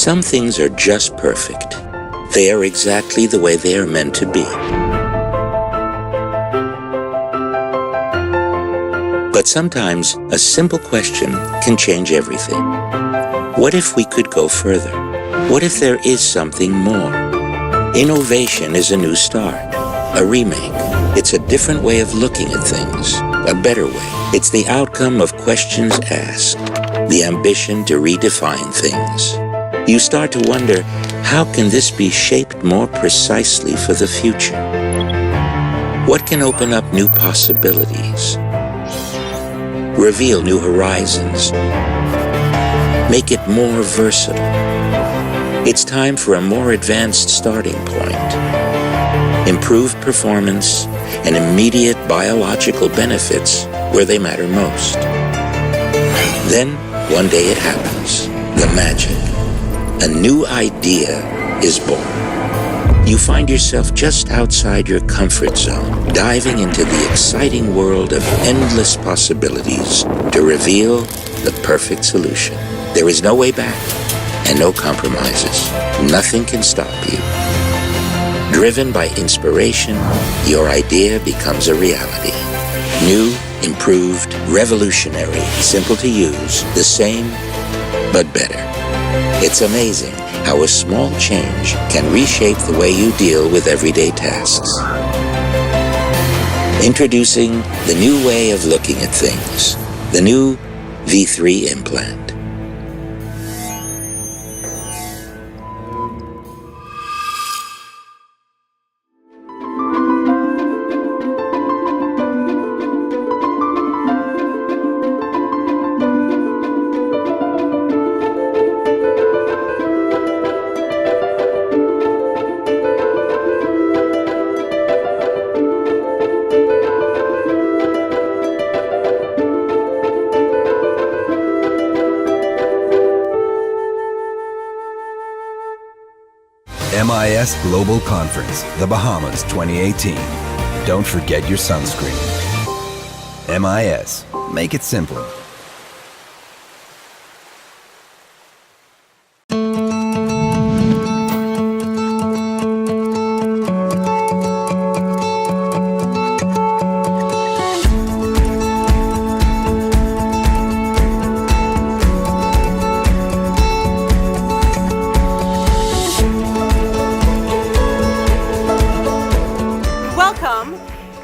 Some things are just perfect. They are exactly the way they are meant to be. But sometimes a simple question can change everything. What if we could go further? What if there is something more? Innovation is a new start, a remake. It's a different way of looking at things, a better way. It's the outcome of questions asked, the ambition to redefine things. You start to wonder, how can this be shaped more precisely for the future? What can open up new possibilities? Reveal new horizons? Make it more versatile? It's time for a more advanced starting point. Improved performance and immediate biological benefits where they matter most. Then, one day it happens. The magic. A new idea is born. You find yourself just outside your comfort zone, diving into the exciting world of endless possibilities to reveal the perfect solution. There is no way back and no compromises. Nothing can stop you. Driven by inspiration, your idea becomes a reality. New, improved, revolutionary, simple to use, the same, but better. It's amazing how a small change can reshape the way you deal with everyday tasks. Introducing the new way of looking at things, the new V3 implant. MIS Global Conference, the Bahamas 2018. Don't forget your sunscreen. MIS, make it simple.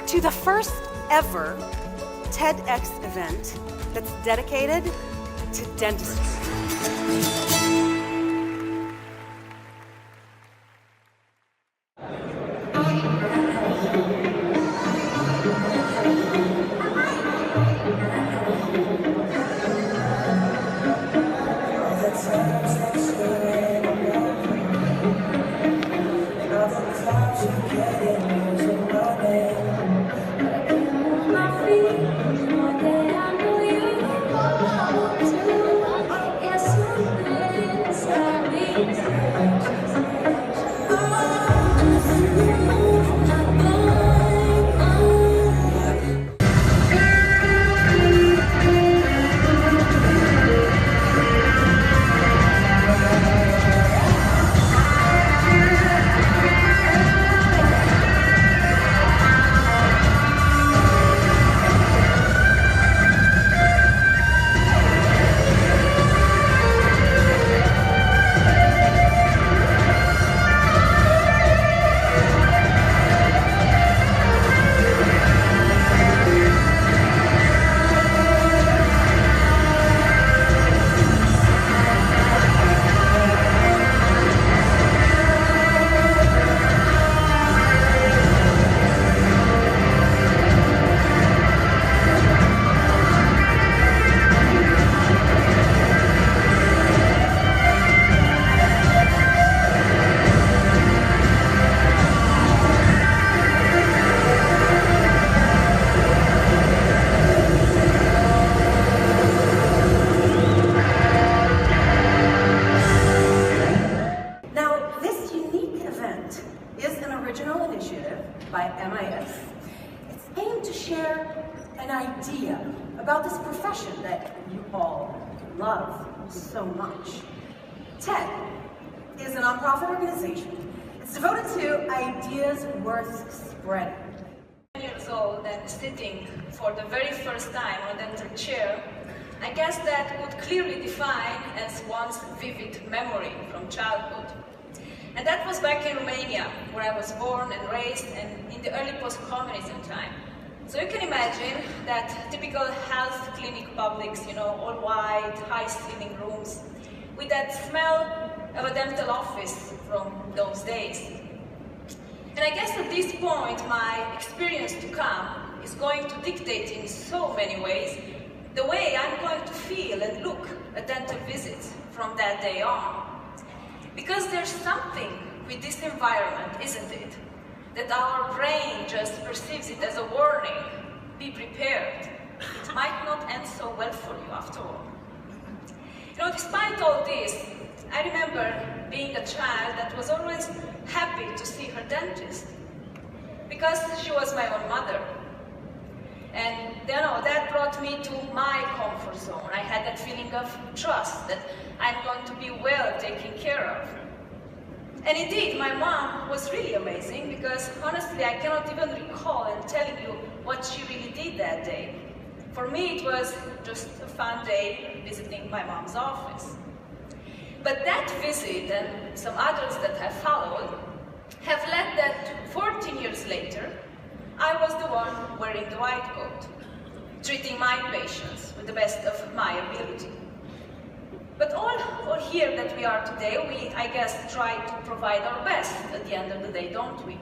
To the first ever TEDx event that's dedicated to dentistry. By MIS. It's aimed to share an idea about this profession that you all love so much. TED is a nonprofit organization. It's devoted to ideas worth spreading. 10 years old and sitting for the very first time on a dental chair, I guess that would clearly define as one's vivid memory from childhood. And that was back in Romania, where I was born and raised, and in the early post-communism time. So you can imagine that typical health clinic publics, all white, high-ceiling rooms, with that smell of a dental office from those days. And I guess at this point, my experience to come is going to dictate in so many ways the way I'm going to feel and look at dental visits from that day on. Because there's something with this environment, isn't it? That our brain just perceives it as a warning. Be prepared. It might not end so well for you after all. Despite all this, I remember being a child that was always happy to see her dentist. Because she was my own mother. And that brought me to my comfort zone. I had that feeling of trust that I'm going to be well taken care of. And indeed, my mom was really amazing because honestly, I cannot even recall and telling you what she really did that day. For me, it was just a fun day visiting my mom's office. But that visit and some others that have followed have led that 14 years later, I was the one wearing the white coat, treating my patients with the best of my ability. But all here that we are today, we, I guess, try to provide our best at the end of the day, don't we?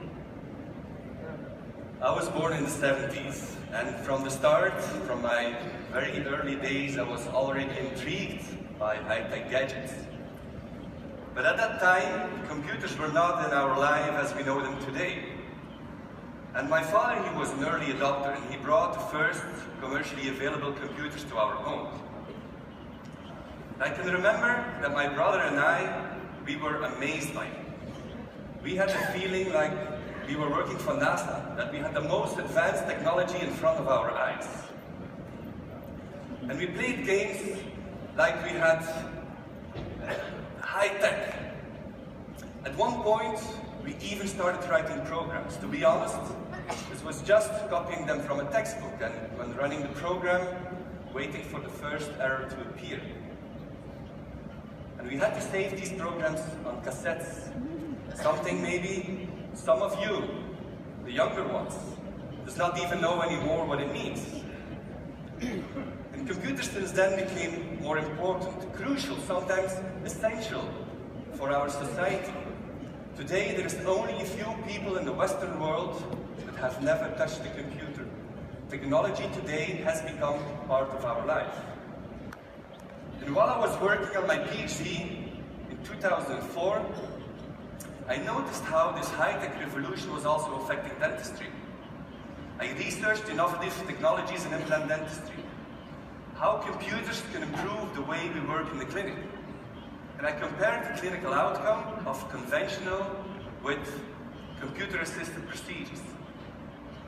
I was born in the 70s, and from the start, from my very early days, I was already intrigued by high-tech gadgets. But at that time, computers were not in our life as we know them today. And my father, he was an early adopter, and he brought the first commercially available computers to our home. I can remember that my brother and I, we were amazed by it. We had the feeling like we were working for NASA, that we had the most advanced technology in front of our eyes. And we played games like we had high tech. At one point, we even started writing programs. To be honest, this was just copying them from a textbook and when running the program, waiting for the first error to appear. And we had to save these programs on cassettes. Something maybe some of you, the younger ones, does not even know anymore what it means. And computers since then became more important, crucial, sometimes essential for our society. Today there is only a few people in the Western world that have never touched a computer. Technology today has become part of our life. And while I was working on my PhD in 2004, I noticed how this high-tech revolution was also affecting dentistry. I researched innovative technologies in implant dentistry, how computers can improve the way we work in the clinic. And I compared the clinical outcome of conventional with computer-assisted procedures.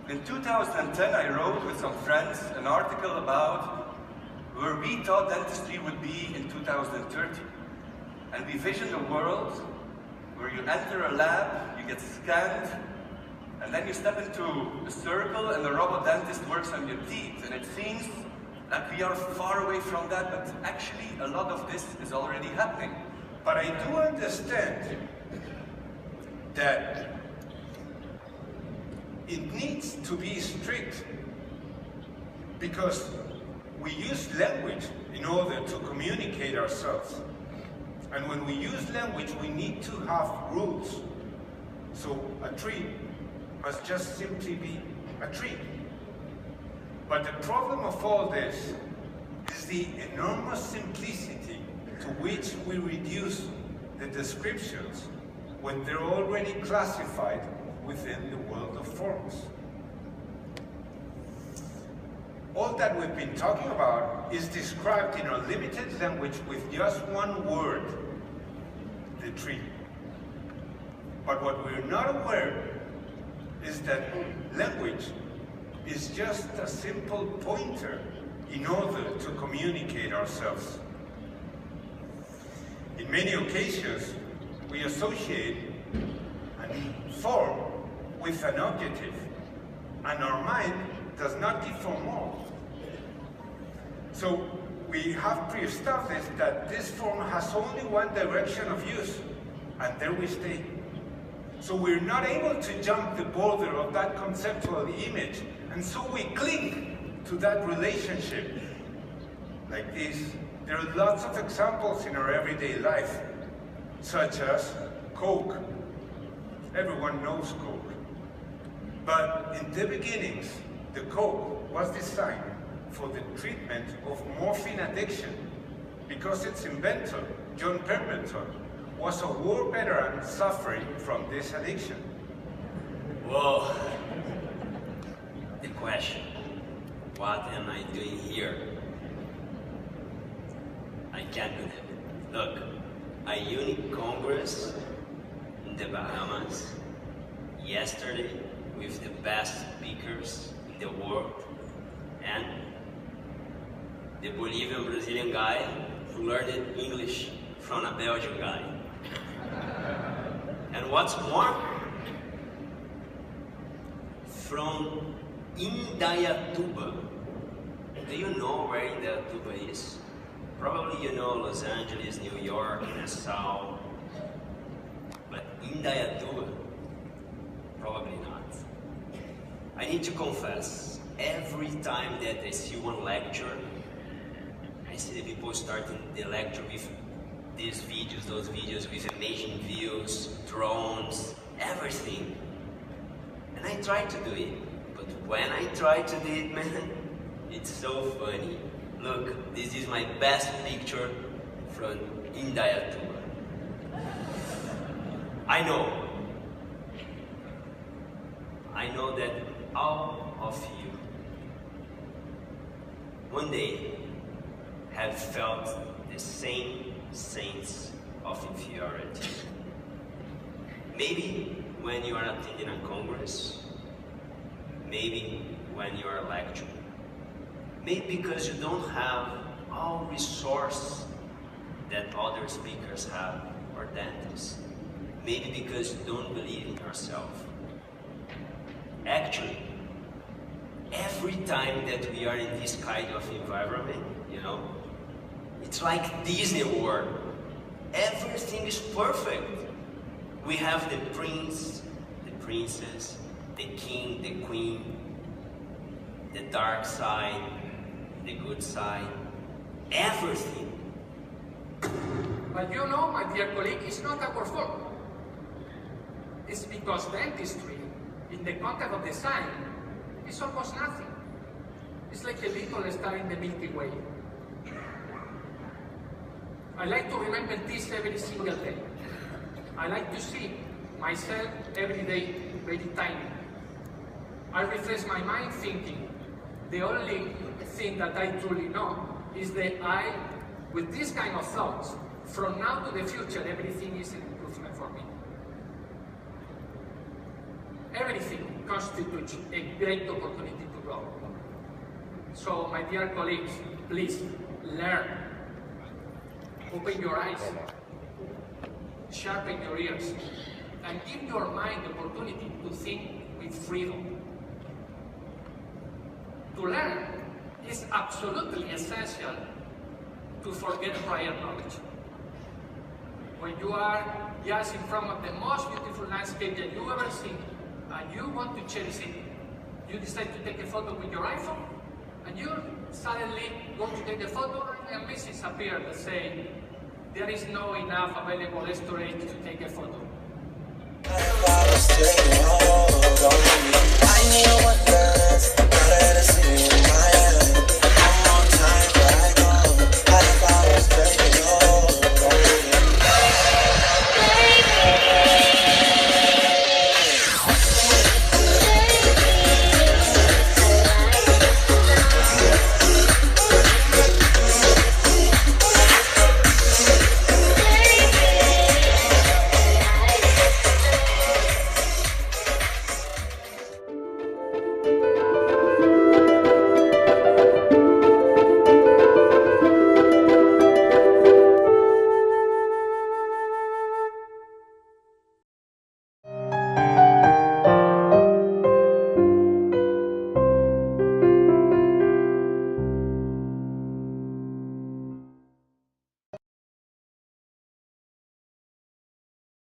In 2010, I wrote with some friends an article about where we thought dentistry would be in 2030. And we visioned a world where you enter a lab, you get scanned, and then you step into a circle and the robot dentist works on your teeth. And it seems that we are far away from that, but actually a lot of this is already happening. But I do understand that it needs to be strict because we use language in order to communicate ourselves. And when we use language, we need to have rules. So a tree must just simply be a tree. But the problem of all this is the enormous simplicity to which we reduce the descriptions when they're already classified within the world of forms. All that we've been talking about is described in a limited language with just one word, the tree. But what we're not aware is that language is just a simple pointer in order to communicate ourselves. In many occasions, we associate and form with an objective, and our mind does not give for more. So we have pre-established that this form has only one direction of use, and there we stay. So we're not able to jump the border of that conceptual image, and so we cling to that relationship. Like this, there are lots of examples in our everyday life, such as Coke. Everyone knows Coke. But in the beginnings, the Coke was designed for the treatment of morphine addiction because its inventor, John Pemberton, was a war veteran suffering from this addiction. Whoa. The question, what am I doing here? I can't believe it. Look, a unique Congress in the Bahamas yesterday with the best speakers in the world, and the Bolivian-Brazilian guy who learned English from a Belgian guy. And what's more, from Indaiatuba. Do you know where Indaiatuba is? Probably you know Los Angeles, New York, Nassau, but Indaiatuba, probably not. I need to confess, every time that I see one lecture, I see the people starting the lecture with these videos, those videos with amazing views, drones, everything. And I try to do it, but when I try to do it, man, it's so funny. Look, this is my best picture from Indaiatuba. I know that all of you one day have felt the same sense of inferiority. Maybe when you are attending a congress, maybe when you are lecturing, maybe because you don't have all resources that other speakers have or dentists, maybe because you don't believe in yourself. Actually, every time that we are in this kind of environment, you know, it's like Disney World. Everything is perfect. We have the prince, the princess, the king, the queen, the dark side, the good side, everything. But you know, my dear colleague, it's not our fault. It's because dentistry, in the context of design, is almost nothing. It's like a little star in the Milky Way. I like to remember this every single day. I like to see myself every day very tiny. I refresh my mind thinking, the only thing that I truly know is that with this kind of thoughts, from now to the future, everything is an improvement for me. Everything constitutes a great opportunity to grow. So, my dear colleagues, please learn. Open your eyes, sharpen your ears, and give your mind the opportunity to think with freedom. To learn is absolutely essential to forget prior knowledge. When you are just in front of the most beautiful landscape that you ever seen, and you want to cherish it, you decide to take a photo with your iPhone, and you suddenly go to take the photo, and a message appears that say, there is no enough available storage to take a photo.